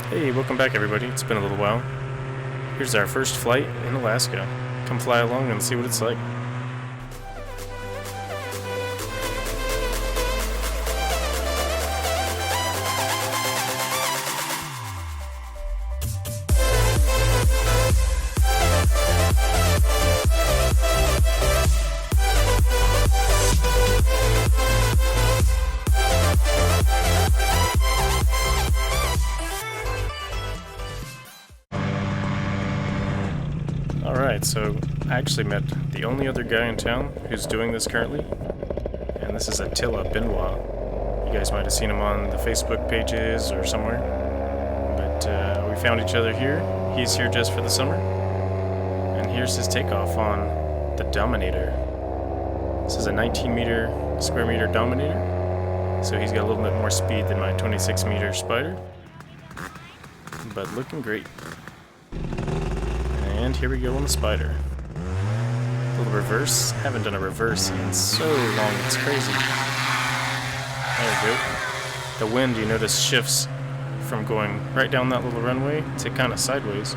Hey, welcome back everybody. It's been a little while. Here's our first flight in Alaska. Come fly along and see what it's like. Alright, so I actually met the only other guy in town who's doing this currently, and this is Attila Benoit. You guys might have seen him on the Facebook pages or somewhere, but we found each other here. He's here just for the summer, and here's his takeoff on the Dominator. This is a 19 square meter Dominator, so he's got a little bit more speed than my 26 meter Spyder, but looking great. And here we go on the Spyder. A little reverse. Haven't done a reverse in so long, it's crazy. There we go. The wind, you notice, shifts from going right down that little runway to kind of sideways.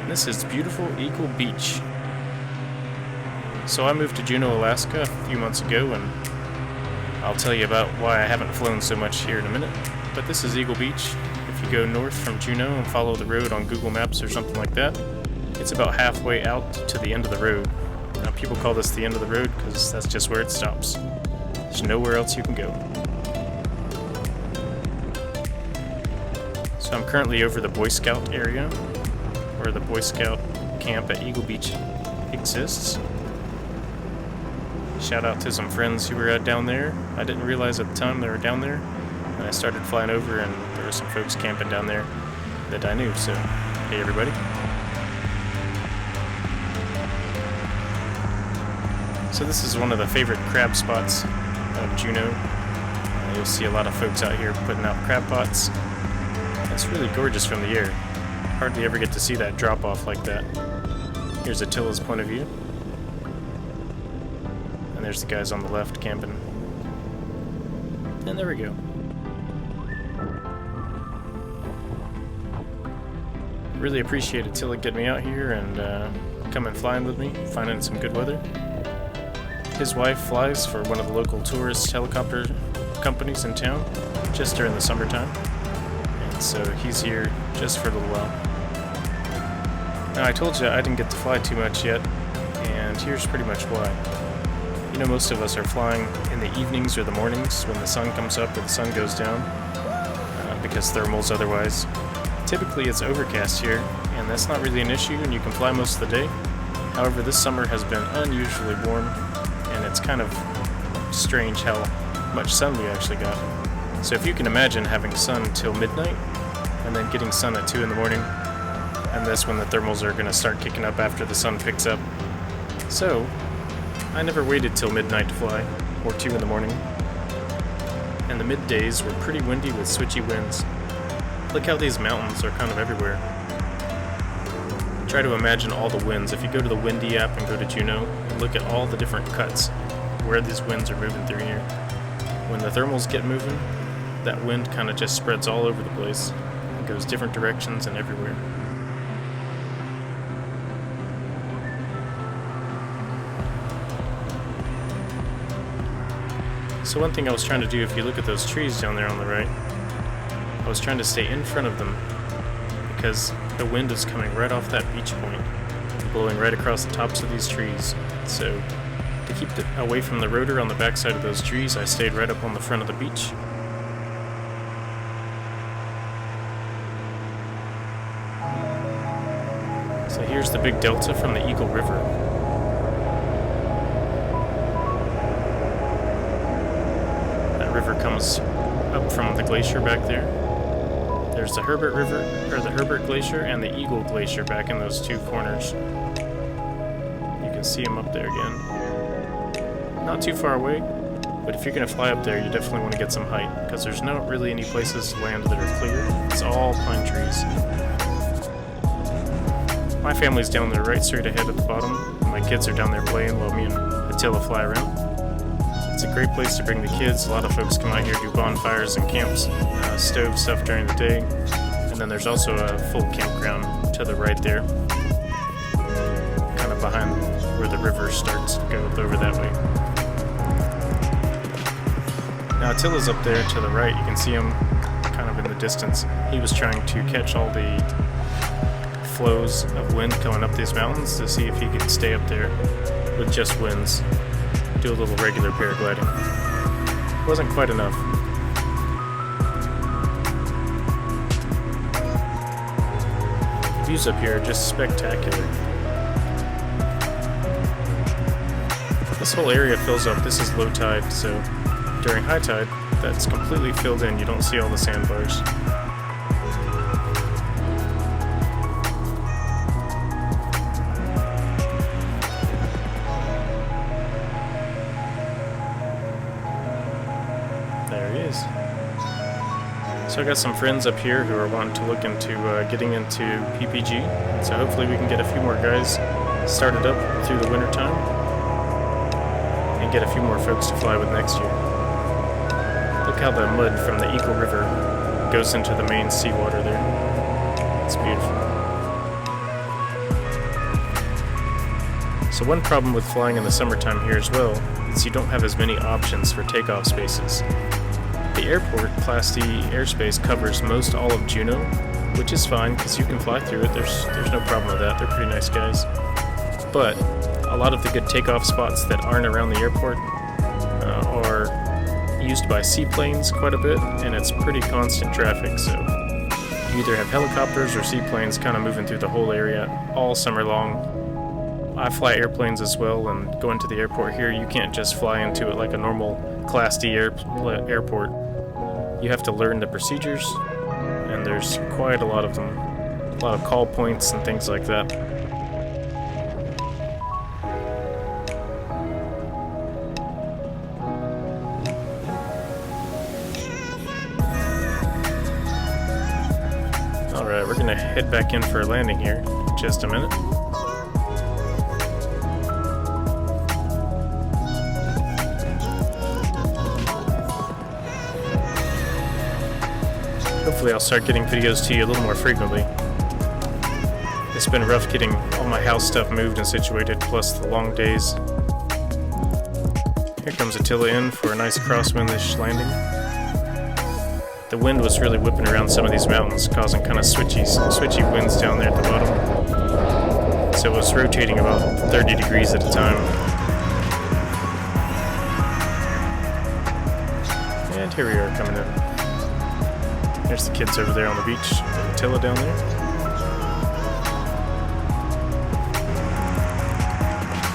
And this is beautiful Eagle Beach. So I moved to Juneau, Alaska a few months ago, and I'll tell you about why I haven't flown so much here in a minute. But this is Eagle Beach. If you go north from Juneau and follow the road on Google Maps or something like that, it's about halfway out to the end of the road. Now people call this the end of the road because that's just where it stops. There's nowhere else you can go. So I'm currently over the Boy Scout area, where the Boy Scout camp at Eagle Beach exists. Shout out to some friends who were down there. I didn't realize at the time they were down there, and I started flying over and there were some folks camping down there that I knew, so hey everybody. So this is one of the favorite crab spots of Juneau. You'll see a lot of folks out here putting out crab pots. It's really gorgeous from the air. Hardly ever get to see that drop off like that. Here's Attila's point of view. And there's the guys on the left camping. And there we go. Really appreciate Attila getting me out here and coming flying with me, finding some good weather. His wife flies for one of the local tourist helicopter companies in town just during the summertime, and so he's here just for a little while. Now I told you I didn't get to fly too much yet, and here's pretty much why. You know, most of us are flying in the evenings or the mornings when the sun comes up or the sun goes down, because thermals otherwise. Typically it's overcast here, and that's not really an issue, and you can fly most of the day. However, this summer has been unusually warm, and it's kind of strange how much sun we actually got. So if you can imagine having sun till midnight, and then getting sun at 2 in the morning, and that's when the thermals are going to start kicking up after the sun picks up. So, I never waited till midnight to fly, or 2 in the morning. And the middays were pretty windy with switchy winds. Look how these mountains are kind of everywhere. Try to imagine all the winds. If you go to the Windy app and go to Juneau, and look at all the different cuts where these winds are moving through here. When the thermals get moving, that wind kind of just spreads all over the place and goes different directions and everywhere. So one thing I was trying to do, if you look at those trees down there on the right, I was trying to stay in front of them because the wind is coming right off that beach point, blowing right across the tops of these trees. So to keep it away from the rotor on the backside of those trees, I stayed right up on the front of the beach. So here's the big delta from the Eagle River. That river comes up from the glacier back there. There's the Herbert River, or the Herbert Glacier, and the Eagle Glacier back in those two corners. You can see them up there again. Not too far away, but if you're going to fly up there, you definitely want to get some height, because there's not really any places to land that are clear. It's all pine trees. My family's down there right straight ahead at the bottom, and my kids are down there playing while me and Attila fly around. It's a great place to bring the kids. A lot of folks come out here, do bonfires and camps, stove stuff during the day. And then there's also a full campground to the right there, kind of behind where the river starts to go over that way. Now Attila's up there to the right. You can see him kind of in the distance. He was trying to catch all the flows of wind coming up these mountains to see if he could stay up there with just winds. Do a little regular paragliding. Wasn't quite enough. The views up here are just spectacular. This whole area fills up. This is low tide, so during high tide, that's completely filled in. You don't see all the sandbars. There he is. So I got some friends up here who are wanting to look into getting into PPG. So hopefully we can get a few more guys started up through the winter time and get a few more folks to fly with next year. Look how the mud from the Eagle River goes into the main seawater there. It's beautiful. So one problem with flying in the summertime here as well is you don't have as many options for takeoff spaces. The airport Class D airspace covers most all of Juneau, which is fine because you can fly through it. There's no problem with that. They're pretty nice guys. But a lot of the good takeoff spots that aren't around the airport are used by seaplanes quite a bit, and it's pretty constant traffic. So you either have helicopters or seaplanes kind of moving through the whole area all summer long. I fly airplanes as well, and going to the airport here, you can't just fly into it like a normal Class D airport. You have to learn the procedures, and there's quite a lot of them. A lot of call points and things like that. Alright, we're gonna head back in for a landing here in just a minute. Hopefully I'll start getting videos to you a little more frequently. It's been rough getting all my house stuff moved and situated, plus the long days. Here comes Attila in for a nice crosswindish landing. The wind was really whipping around some of these mountains, causing kind of switchy winds down there at the bottom. So it was rotating about 30 degrees at a time. And here we are coming in. There's the kids over there on the beach with Attila down there.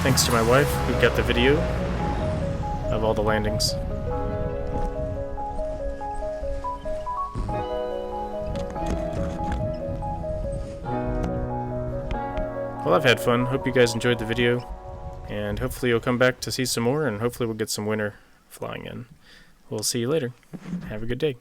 Thanks to my wife who got the video of all the landings. Well, I've had fun. Hope you guys enjoyed the video, and hopefully you'll come back to see some more, and hopefully we'll get some winter flying in. We'll see you later. Have a good day.